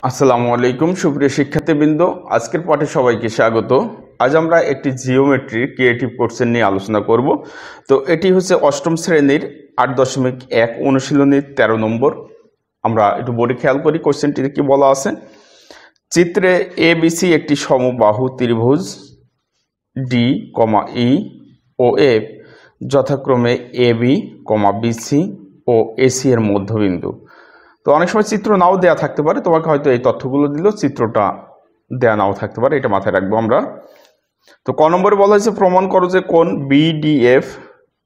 আসসালামু আলাইকুম সুপ্রিয় শিক্ষার্থীবৃন্দ, আজকের পাঠে সবাইকে স্বাগত। আজ আমরা একটি জিওমেট্রির ক্রিয়েটিভ কোর্সের নিয়ে আলোচনা করব। তো এটি হচ্ছে অষ্টম শ্রেণীর 8.1 অনুশীলনীর 13 নম্বর। আমরা একটু বোর্ডে খেয়াল করি কোশ্চেনটিতে কি বলা আছে। চিত্রে এবিসি একটি সমবাহু ত্রিভুজ ডি, ই ও এফ যথাক্রমে এবি, বিসি ও এসি এর মধ্যবিন্দু। তো অনেক সময় চিত্র নাও দেয়া থাকতে পারে, তোমাকে হয়তো এই তথ্যগুলো দিল, চিত্রটা দেয়া নাও থাকতে পারে, এটা মাথায় রাখবো আমরা। তো ক নম্বরে বলা হয়েছে প্রমাণ করো যে কোণ বিডিএফ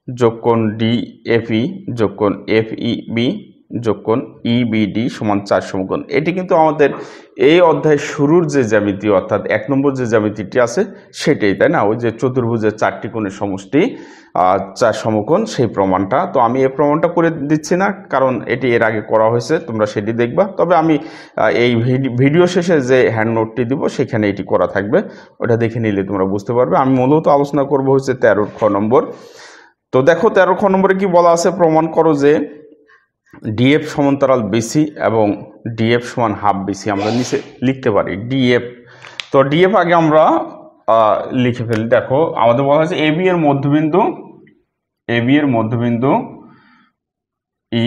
যোগ কোণ ডিএফই যোগ কোণ এফইবি যোগ কোণ ইবিডি সমান 4 সমকোণ। এটি কিন্তু আমাদের এই অধ্যায়ের শুরুর যে জ্যামিতি, অর্থাৎ 1 নম্বর যে জ্যামিতিটি আছে সেটাই, তাই না? ওই যে চতুর্ভুজের 4টি কোণের সমষ্টি 4 সমকোণ, সেই প্রমাণটা। তো আমি এই প্রমাণটা করে দিচ্ছি না, কারণ এটি এর আগে করা হয়েছে, তোমরা সেটি দেখবা। তবে আমি এই ভিডিও শেষে যে হ্যান্ড নোটটি দিব সেখানে এটি করা থাকবে, ওটা দেখে নিলে তোমরা বুঝতে পারবে। আমি মূলত আলোচনা করব হচ্ছে 13 খ নম্বর। তো দেখো 13 খ নম্বরে কি বলা আছে, প্রমাণ করো যে ডিএফ সমান্তরাল বিসি এবং ডিএফ সমান হাফ বিসি। আমরা নিচে লিখতে পারি ডিএফ। তো ডিএফ আগে আমরা লিখে ফেলি। দেখো আমাদের বলা হয়েছে এবি এর মধ্যবিন্দু, এবি এর মধ্যবিন্দু ই,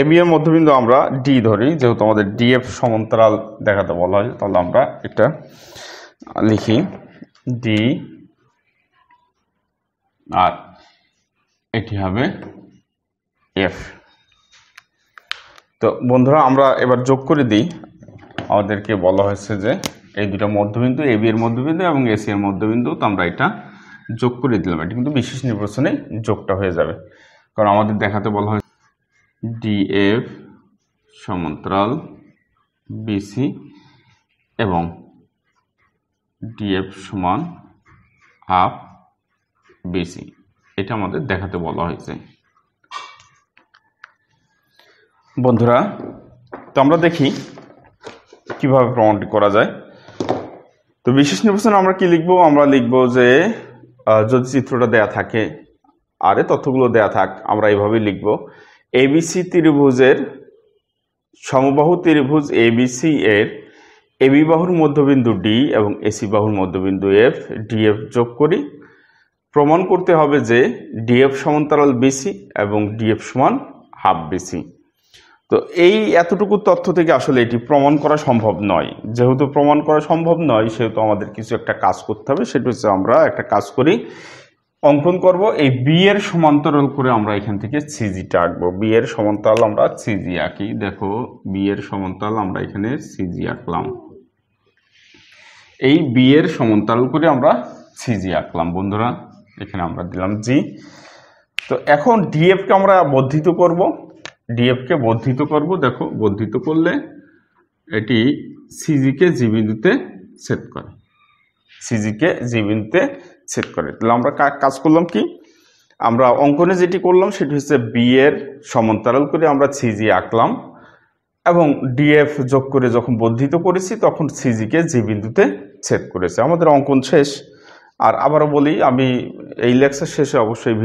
এবি এর মধ্যবিন্দু আমরা ডি ধরি, যেহেতু আমাদের ডিএফ সমান্তরাল দেখাতে বলা হয়, তাহলে আমরা এটা লিখি ডি, আর এটি হবে এফ। তো বন্ধুরা আমরা এবার যোগ করে দিই। আমাদেরকে বলা হয়েছে যে এই দুটো মধ্যবিন্দু, এবি এর মধ্যবিন্দু এবং এসি এর মধ্যবিন্দু, তো আমরা এটা যোগ করে দিলাম। এটি কিন্তু বিশেষ নির্বাচনে যোগটা হয়ে যাবে, কারণ আমাদের দেখাতে বলা হয়েছে ডিএফ সমান্তরাল বিসি এবং ডিএফ সমান হাফ বিসি, এটা আমাদের দেখাতে বলা হয়েছে। বন্ধুরা তো আমরা দেখি কিভাবে প্রমাণটি করা যায়। তো বিশেষ নির্বাচনে আমরা কি লিখবো, আমরা লিখবো যে যদি চিত্রটা দেয়া থাকে আর এই তথ্যগুলো দেয়া থাক, আমরা এইভাবেই লিখবো এবিসি ত্রিভুজের সমবাহু ত্রিভুজ এবিসি এর এবি বাহুর মধ্যবিন্দু ডি এবং এসি বাহুর মধ্যবিন্দু এফ, ডিএফ যোগ করি। প্রমাণ করতে হবে যে ডিএফ সমান্তরাল বিসি এবং ডিএফ সমান হাফ বিসি। তো এই এতটুকু তথ্য থেকে আসলে এটি প্রমাণ করা সম্ভব নয়। যেহেতু প্রমাণ করা সম্ভব নয়, সেহেতু আমাদের কিছু একটা কাজ করতে হবে। সেটা হচ্ছে আমরা একটা কাজ করি, অঙ্কন করব। এই বি এর সমান্তরাল করে আমরা এখান থেকে সিজিটা আঁকবো। বি এর সমান্তরাল আমরা সিজি আঁকি। দেখো বি এর সমান্তরাল আমরা এখানে সিজি আঁকলাম। এই বি এর সমান্তরাল করে আমরা সিজি আঁকলাম বন্ধুরা, এখানে আমরা দিলাম জি। তো এখন ডিএফ কে আমরা বর্ধিত করব, ডিএফ কে বর্ধিত করব। দেখো বর্ধিত করলে এটি সিজি কে জি বিন্দুতে ছেদ করে, সিজি কে জি বিন্দুতে ছেদ করে। তাহলে আমরা কাজ করলাম কি, আমরা অঙ্কনে যেটি করলাম সেটি হচ্ছে বি এর সমান্তরাল করে আমরা সিজি আঁকলাম এবং ডিএফ যোগ করে যখন বর্ধিত করেছি তখন সিজি কে জি বিন্দুতে ছেদ করেছে। আমাদের অঙ্কন শেষ। আর আবারও বলি, আমি এই লেকচার শেষে অবশ্যই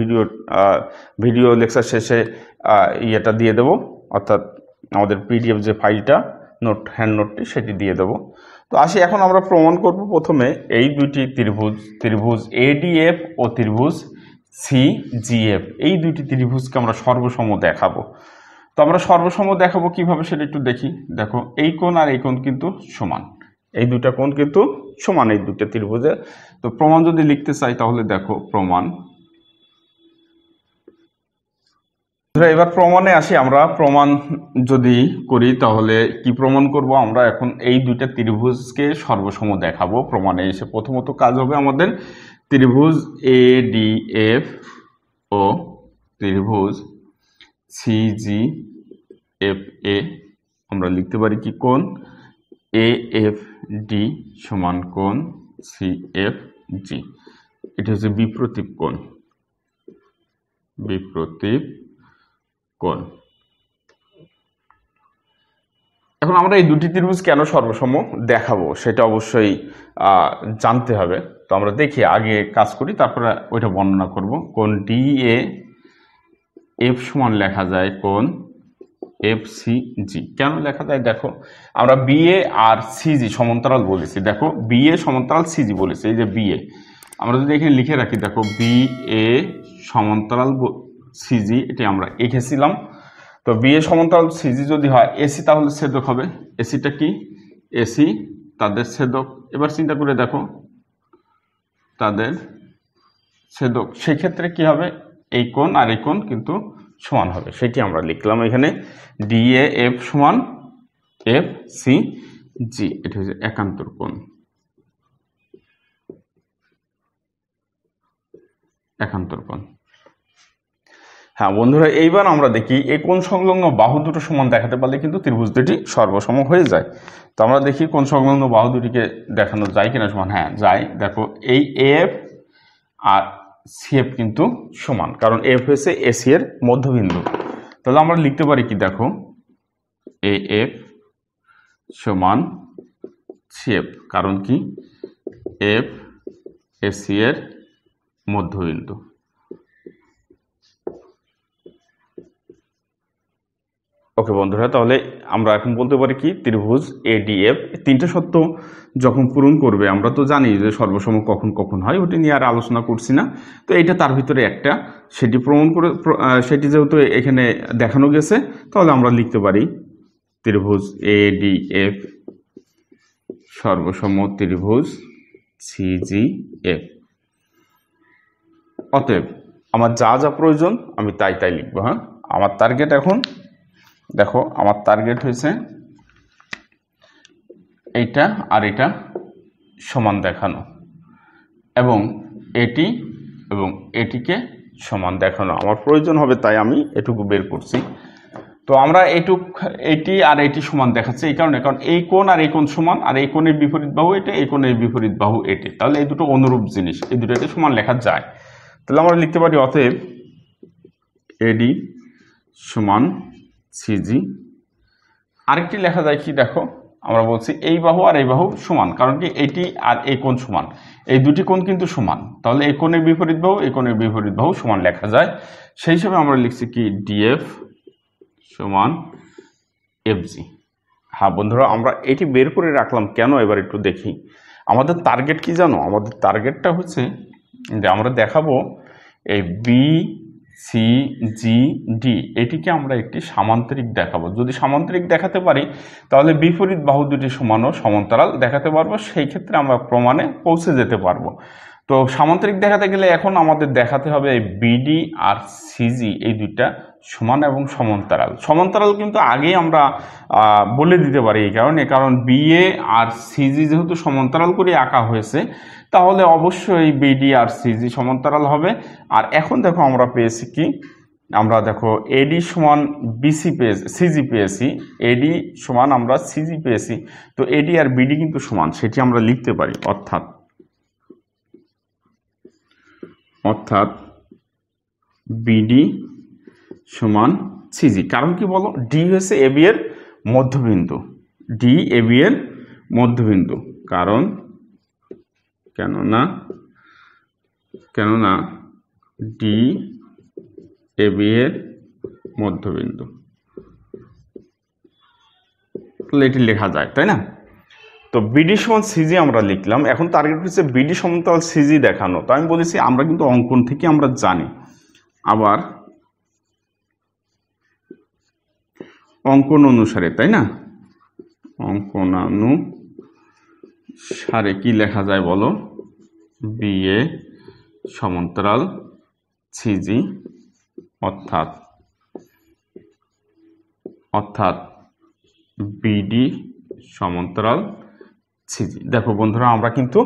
ভিডিও লেকচার শেষে ইয়েটা দিয়ে দেব, অর্থাৎ আমাদের পিডিএফ যে ফাইলটা, নোট হ্যান্ড নোটটি, সেটি দিয়ে দেব। তো আসি, এখন আমরা প্রমাণ করব প্রথমে এই দুইটি ত্রিভুজ এডিএফ ও ত্রিভুজ সিজিএফ, এই দুইটি ত্রিভুজকে আমরা সর্বসম দেখাবো। তো আমরা সর্বসম দেখাবো কিভাবে সেটা একটু দেখি। দেখো এই কোণ আর এই কোণ কিন্তু সমান, এই দুটা কোণ কিন্তু সমান এই দুটো ত্রিভুজে। তো প্রমাণ যদি লিখতে চাই তাহলে দেখো প্রমাণ। এবার প্রমাণে আসি। আমরা প্রমাণ যদি করি তাহলে কি প্রমাণ করব, আমরা এখন এই দুইটা ত্রিভুজকে সর্বসম দেখাবো। প্রমাণে এসে প্রথমত কাজ হবে আমাদের ত্রিভুজ এডিএফ ও ত্রিভুজ সিজিএফএ আমরা লিখতে পারি কি, কোণ এএফডি সমান কোণ সিএফজি। এটা হচ্ছে বিপ্রতীপ কোণ, বিপ্রতীপ কোণ। এখন আমরা এই দুটি ত্রিভুজ কেন সর্বসম দেখাবো সেটা অবশ্যই জানতে হবে। তো আমরা দেখি, আগে কাজ করি তারপরে ওইটা বর্ণনা করব। কোণ ডিএ এফ সমান লেখা যায় কোণ এফ সি জি কেন লেখা যায় দেখো, আমরা বিএ আর সিজি সমান্তরাল বলেছি, দেখো বিএ সমান্তরাল সিজি বলেছি, এই যে বিএ আমরা যদি এখানে লিখে রাখি, দেখো বিএ সমান্তরাল সিজি এটি আমরা এঁকেছিলাম। তো বিএ সমান্তরাল সিজি যদি হয় এসি তাহলে ছেদক হবে, এসিটা কি, এসি তাদের ছেদক। এবার চিন্তা করে দেখো তাদের ছেদক, সেই ক্ষেত্রে কি হবে, এই কোণ আর এই কোণ কিন্তু সমান হবে, সেটি আমরা লিখলাম এখানে ডিএ এফ সমান এফ সি জি, এটা হচ্ছে একান্তর কোণ, একান্তর কোণ। হ্যাঁ বন্ধুরা, এইবার আমরা দেখি এই কোণ সংলগ্ন বাহু দুটো সমান দেখাতে পারলে কিন্তু ত্রিভুজ দুটি সর্বসম হয়ে যায়। তো আমরা দেখি কোণ সংলগ্ন বাহু দুটিকে দেখানো যায় কিনা সমান, হ্যাঁ যায়। দেখো এই এফ আর সিএফ কিন্তু সমান, কারণ এফ হচ্ছে এসি এর মধ্যবিন্দু। তাহলে আমরা লিখতে পারি কি, দেখো এ এফ সমান সিএফ, কারণ কি এফ এসি এর মধ্যবিন্দু। ওকে বন্ধুরা, তাহলে আমরা এখন বলতে পারি কি ত্রিভুজ এডিএফ তিনটে সত্য যখন পূরণ করবে, আমরা তো জানি যে সর্বসম কখন কখন হয়, ওটি নিয়ে আর আলোচনা করছি না। তো এটা তার ভিতরে একটা, সেটি প্রমাণ করে, সেটি যেহেতু এখানে দেখানো গেছে, তাহলে আমরা লিখতে পারি ত্রিভুজ এডিএফ সর্বসম ত্রিভুজ সিজিএফ। অতএব আমার যা যা প্রয়োজন আমি তাই তাই লিখবো। হ্যাঁ, আমার টার্গেট এখন দেখো, আমার টার্গেট হয়েছে এইটা আর এটা সমান দেখানো, এবং এটি এবং এটিকে সমান দেখানো আমার প্রয়োজন হবে, তাই আমি এটুকু বের করছি। তো আমরা এটি আর এটি সমান দেখাচ্ছে এই কারণে, কারণ এই কোণ আর এই কোণ সমান, আর এই কোণের বিপরীত বাহু এটা, এই কোণের বিপরীত বাহু এটি, তাহলে এই দুটো অনুরূপ জিনিস, এই দুটোকে সমান লেখা যায়। তাহলে আমরা লিখতে পারি অতএব এডি সমান সিজি। আরেকটি লেখা যায় কি, দেখো আমরা বলছি এই বাহু আর এই বাহু সমান, কারণ কি এটি আর এই কোণ সমান, এই দুটি কোণ কিন্তু সমান, তাহলে এই কোণের বিপরীত বাহু এই কোণের বিপরীত বাহু সমান লেখা যায়। সেই হিসাবে আমরা লিখছি কি ডিএফ সমান এফজি। হ্যাঁ বন্ধুরা, আমরা এটি বের করে রাখলাম কেন, এবার একটু দেখি আমাদের টার্গেট কি জানো, আমাদের টার্গেটটা হচ্ছে যে আমরা দেখাবো এই বি সি জি ডি এটিকে আমরা একটি সামান্তরিক দেখাবো। যদি সামান্তরিক দেখাতে পারি তাহলে বিপরীত বাহু দুটি সমান ও সমান্তরাল দেখাতে পারবো, সেই ক্ষেত্রে আমরা প্রমাণে পৌঁছে যেতে পারবো। তো সামান্তরিক দেখাতে গেলে এখন আমাদের দেখাতে হবে বিডি আর সিজি এই দুইটা সমান এবং সমান্তরাল। সমান্তরাল কিন্তু আগেই আমরা বলে দিতে পারি, এই কারণ বিএ আর সিজি যেহেতু সমান্তরাল করে আঁকা হয়েছে, তাহলে অবশ্যই বিডি আর সিজি সমান্তরাল হবে। আর এখন দেখো আমরা পেয়েছি কি, আমরা দেখো এডি সমান বিসি পেয়েছি, সিজি পেয়েছি, এডি সমান আমরা সিজি পেয়েছি, তো এডি আর বিডি কিন্তু সমান, সেটি আমরা লিখতে পারি, অর্থাৎ বিডি সমান সিজি। কারণ কি বলো, ডি হচ্ছে এবি এর মধ্যবিন্দু, ডি এবি এর মধ্যবিন্দু, কেননা ডি এবি এর মধ্যবিন্দু, তাহলে এটি লেখা যায়, তাই না? তো বিডি সমান সিজি আমরা লিখলাম, এখন টার্গেট হচ্ছে বিডি সমান্তরাল সিজি দেখানো। তো আমি বলেছি আমরা কিন্তু অঙ্কন থেকে আমরা জানি, আবার অঙ্কন অনুসারে, তাই না, অঙ্কনানুসারে কি লেখা যায় বলো, বিএ সমান্তরাল সিজি অর্থাৎ বিডি সমান্তরাল সিজি। দেখো বন্ধুরা, আমরা কিন্তু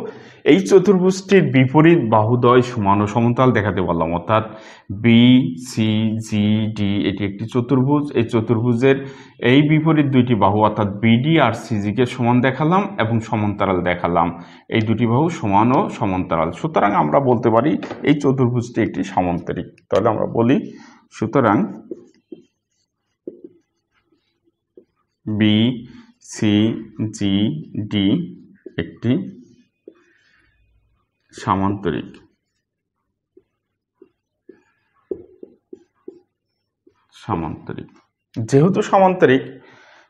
এই চতুর্ভুজটির বিপরীত বাহুদ্বয় সমান ও সমান্তরাল দেখাতে পারলাম, অর্থাৎ বি সি জি ডি এটি একটি চতুর্ভুজ, এই চতুর্ভুজের এই বিপরীত দুইটি বাহু অর্থাৎ বিডি আর সিজি কে সমান দেখালাম এবং সমান্তরাল দেখালাম, এই দুটি বাহু সমান ও সমান্তরাল। সুতরাং আমরা বলতে পারি এই চতুর্ভুজটি একটি সামান্তরিক। তাহলে আমরা বলি সুতরাং বি সি জি ডি একটি সামান্তরিক। যেহেতু সমান্তরিক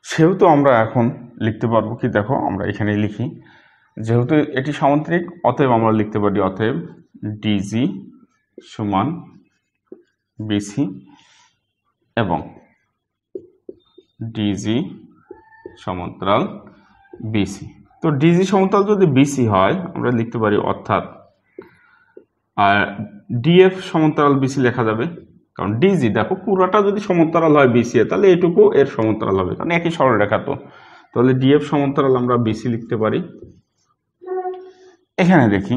সেহেতু আমরা এখন লিখতে পারবো কি, দেখো আমরা এখানে লিখি, যেহেতু এটি সমান্তরিক অতএব আমরা লিখতে পারি অতএব ডিজি সমান বিসি এবং ডিজি সমান্তরাল বিসি। তো ডিজি সমান্তরাল যদি বিসি হয় আমরা লিখতে পারি অর্থাৎ আর ডিএফ সমান্তরাল বিসি লেখা যাবে, কারণ ডিজি দেখো পুরোটা যদি সমান্তরাল হয় বিসি তাহলে এটুকু এর সমান্তরাল হবে, কারণ একই সরলরেখা। তো তাহলে ডিএফ সমান্তরাল আমরা বিসি লিখতে পারি। এখানে দেখি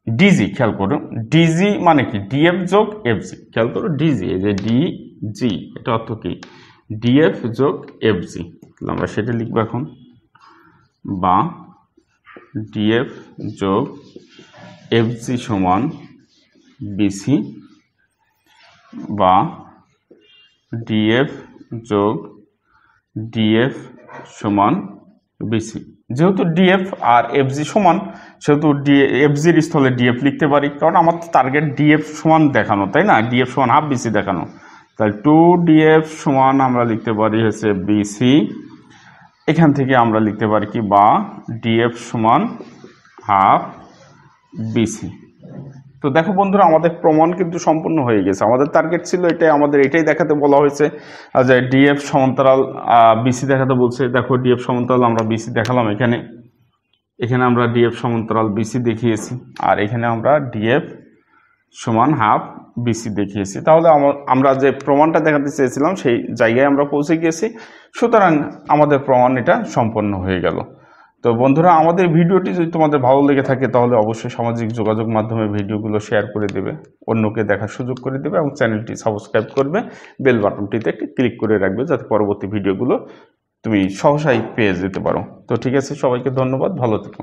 ডিজি, খেয়াল করো ডিজি মানে কি, ডিএফ যোগ এফজি। খেয়াল করো ডিজি, এই যে ডিজি এটা অর্থ কি, ডিএফ যোগ এফজি। তাহলে আমরা সেটা লিখবো এখন, বা ডিএফ যোগ এফজি সমান বিসি, বা ডিএফ যোগ ডিএফ সমান বিসি। যেহেতু ডিএফ আর এফজি সমান সেহেতু এফজির স্থলে ডিএফ লিখতে পারি, কারণ আমার তো টার্গেট ডিএফ সমান দেখানো, তাই না, ডিএফ সমান হাফ বিসি দেখানো। তাহলে 2ডিএফ সমান আমরা লিখতে পারি হচ্ছে বিসি। এখান থেকে আমরা লিখতে পারি কি, বা ডিএফ সমান হাফ বিসি। তো দেখো বন্ধুরা আমাদের প্রমাণ কিন্তু সম্পূর্ণ হয়ে গেছে। আমাদের টার্গেট ছিল এটাই, আমাদের এটাই দেখাতে বলা হয়েছে যে ডিএফ সমান্তরাল বিসি দেখাতে বলছে। দেখো ডিএফ সমান্তরাল আমরা বিসি দেখালাম, এখানে আমরা ডিএফ সমান্তরাল বিসি দেখিয়েছি, আর এখানে আমরা ডিএফ সমান হাফ বিসি দেখিয়েছি। তাহলে আমরা যে প্রমাণটা দেখাতে চেয়েছিলাম সেই জায়গায় আমরা পৌঁছে গিয়েছি। সুতরাং আমাদের প্রমাণ এটা সম্পন্ন হয়ে গেল। তো বন্ধুরা আমাদের ভিডিওটি যদি তোমাদের ভালো লেগে থাকে তাহলে অবশ্যই সামাজিক যোগাযোগ মাধ্যমে ভিডিওগুলো শেয়ার করে দেবে, অন্যকে দেখার সুযোগ করে দেবে, এবং চ্যানেলটি সাবস্ক্রাইব করবে, বেল বাটনটিতে একটি ক্লিক করে রাখবে যাতে পরবর্তী ভিডিওগুলো তুমি সহসাই পেয়ে যেতে পারো। তো ঠিক আছে, সবাইকে ধন্যবাদ, ভালো থেকো।